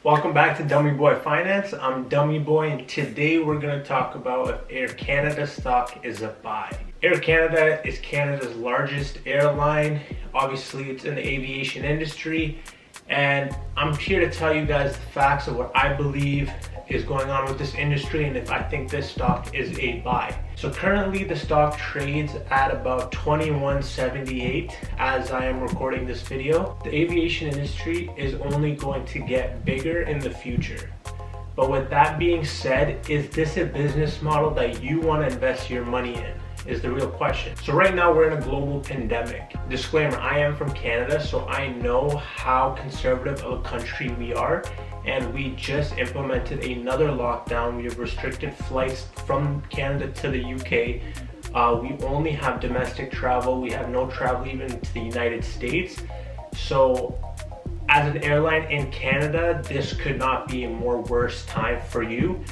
Welcome back to Dummy Boy Finance. I'm Dummy Boy, and today we're going to talk about if Air Canada stock is a buy. Air Canada is Canada's largest airline. Obviously, it's in the aviation industry, and I'm here to tell you guys the facts of what I believe is going on with this industry and if I think this stock is a buy. So currently the stock trades at about $21.78 as I am recording this video. The aviation industry is only going to get bigger in the future. But with that being said, is this a business model that you want to invest your money in? Is the real question. So right now we're in a global pandemic. Disclaimer, I am from Canada, so I know how conservative of a country we are, and we just implemented another lockdown. We have restricted flights from Canada to the UK. We only have domestic travel. We have no travel even to the United States. So as an airline in Canada, this could not be a more worse time for you.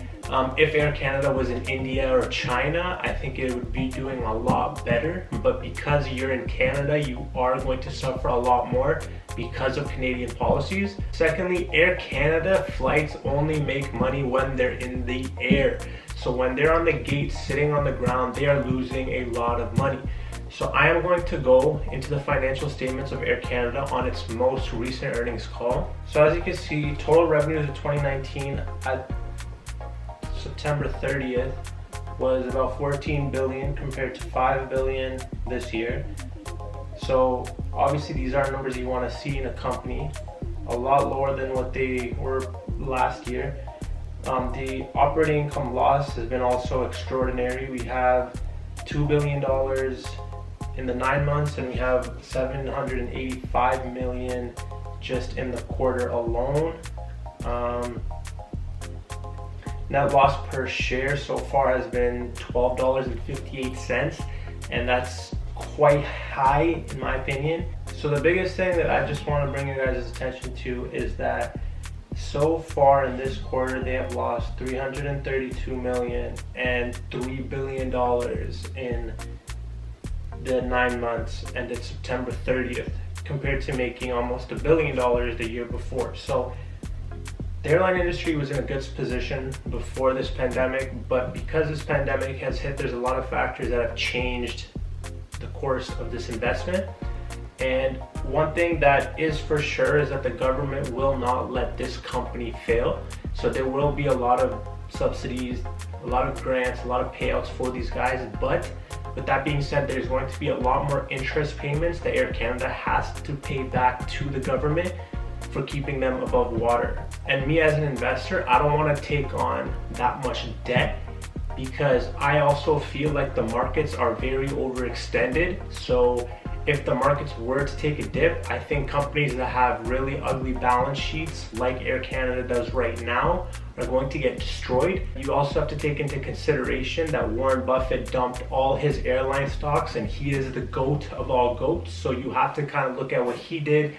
If Air Canada was in India or China, I think it would be doing a lot better. But because you're in Canada, you are going to suffer a lot more because of Canadian policies. Secondly, Air Canada flights only make money when they're in the air. So when they're on the gate, sitting on the ground, they are losing a lot of money. So I am going to go into the financial statements of Air Canada on its most recent earnings call. So as you can see, total revenues of 2019 at September 30th was about 14 billion compared to 5 billion this year. So obviously these are numbers you want to see in a company, a lot lower than what they were last year. The operating income loss has been also extraordinary. We have $2 billion in the 9 months, and we have 785 million just in the quarter alone. Net loss per share so far has been $12.58, and that's quite high in my opinion. So the biggest thing that I just want to bring you guys' attention to is that so far in this quarter they have lost 332 million and $3 billion in the 9 months ended September 30th compared to making almost $1 billion the year before. So the airline industry was in a good position before this pandemic, but because this pandemic has hit, there's a lot of factors that have changed the course of this investment. And one thing that is for sure is that the government will not let this company fail. So there will be a lot of subsidies, a lot of grants, a lot of payouts for these guys. But with that being said, there's going to be a lot more interest payments that Air Canada has to pay back to the government for keeping them above water. And me as an investor, I don't want to take on that much debt because I also feel like the markets are very overextended. So if the markets were to take a dip, I think companies that have really ugly balance sheets like Air Canada does right now are going to get destroyed. You also have to take into consideration that Warren Buffett dumped all his airline stocks and he is the GOAT of all GOATs. So you have to kind of look at what he did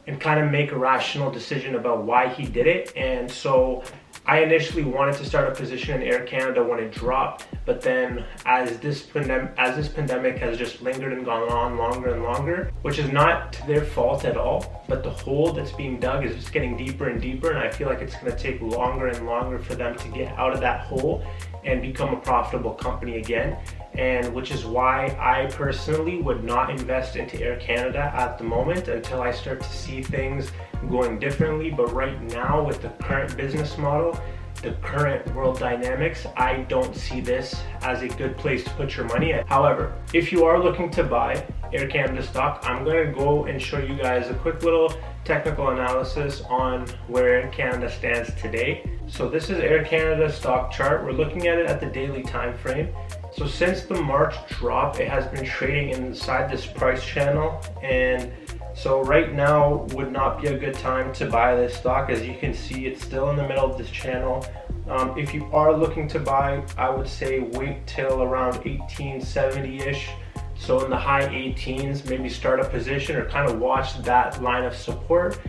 and kind of make a rational decision about why he did it. And so I initially wanted to start a position in Air Canada when it dropped, but then as this pandemic has just lingered and gone on longer and longer, which is not their fault at all, but the hole that's being dug is just getting deeper and deeper, and I feel like it's going to take longer and longer for them to get out of that hole and become a profitable company again. And which is why I personally would not invest into Air Canada at the moment until I start to see things going differently. But right now, with the current business model, the current world dynamics, I don't see this as a good place to put your money at. However, if you are looking to buy Air Canada stock, I'm going to go and show you guys a quick little technical analysis on where Air Canada stands today. So this is Air Canada stock chart. We're looking at it at the daily time frame. So since the March drop, it has been trading inside this price channel, and so right now would not be a good time to buy this stock. As you can see, it's still in the middle of this channel. If you are looking to buy, I would say wait till around 1870-ish. So in the high 18s, maybe start a position or kind of watch that line of support,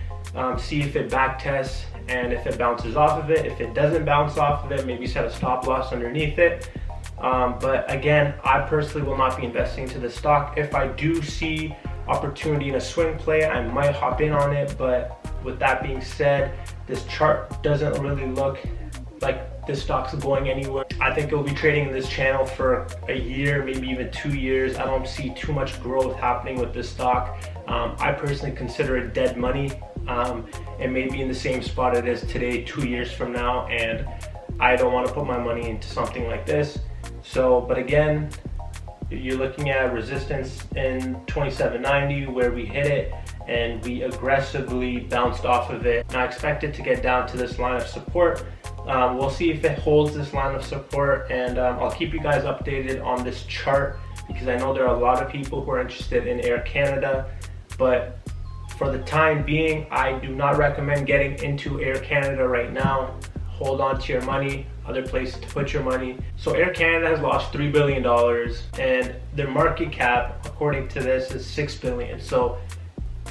see if it back tests, and if it bounces off of it. If it doesn't bounce off of it, maybe set a stop loss underneath it. But again, I personally will not be investing into the stock. If I do see opportunity in a swing play, I might hop in on it, but with that being said, this chart doesn't really look like this stock's going anywhere. I think it'll be trading in this channel for a year, maybe even 2 years. I don't see too much growth happening with this stock. I personally consider it dead money. It may be in the same spot it is today 2 years from now, and I don't want to put my money into something like this. So, but again, you're looking at resistance in 27.90 where we hit it and we aggressively bounced off of it. And I expect it to get down to this line of support. We'll see if it holds this line of support, and I'll keep you guys updated on this chart because I know there are a lot of people who are interested in Air Canada, but for the time being, I do not recommend getting into Air Canada right now. Hold on to your money, other places to put your money. So Air Canada has lost $3 billion and their market cap, according to this, is $6 billion. So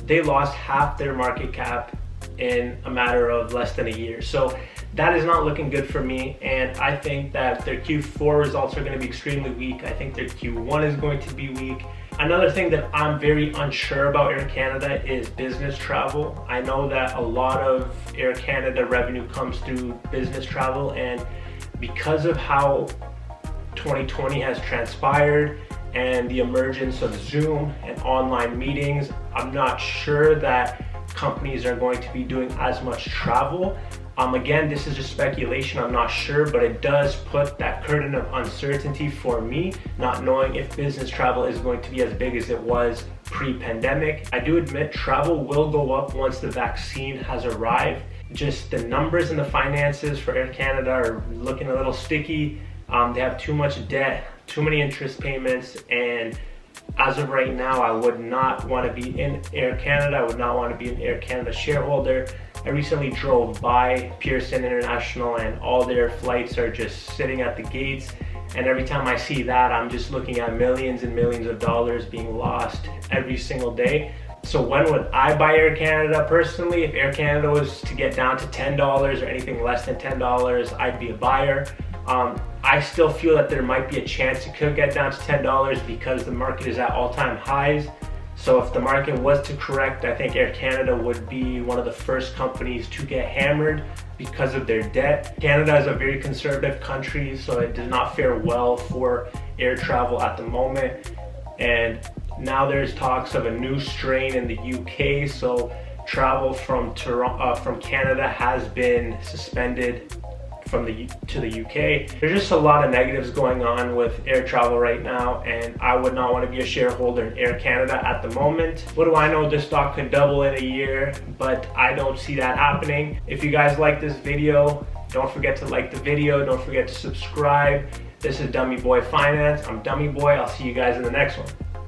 they lost half their market cap in a matter of less than a year. So that is not looking good for me, and I think that their Q4 results are going to be extremely weak. I think their Q1 is going to be weak. Another thing that I'm very unsure about Air Canada is business travel. I know that a lot of Air Canada revenue comes through business travel, and because of how 2020 has transpired and the emergence of Zoom and online meetings, I'm not sure that companies are going to be doing as much travel. Again, this is just speculation, I'm not sure, but it does put that curtain of uncertainty for me, not knowing if business travel is going to be as big as it was pre-pandemic. I do admit travel will go up once the vaccine has arrived. Just the numbers and the finances for Air Canada are looking a little sticky. They have too much debt, too many interest payments, and as of right now, I would not want to be in Air Canada. I would not want to be an Air Canada shareholder. I recently drove by Pearson International and all their flights are just sitting at the gates. And every time I see that, I'm just looking at millions and millions of dollars being lost every single day. So when would I buy Air Canada personally? If Air Canada was to get down to $10 or anything less than $10, I'd be a buyer. I still feel that there might be a chance it could get down to $10 because the market is at all-time highs. So if the market was to correct, I think Air Canada would be one of the first companies to get hammered because of their debt. Canada is a very conservative country, so it does not fare well for air travel at the moment. And now there's talks of a new strain in the UK, so travel from Canada has been suspended to the UK. There's just a lot of negatives going on with air travel right now, and I would not want to be a shareholder in Air Canada at the moment. What do I know? This stock could double in a year, but I don't see that happening. If you guys like this video, don't forget to like the video. Don't forget to subscribe. This is Dummy Boy Finance. I'm Dummy Boy. I'll see you guys in the next one.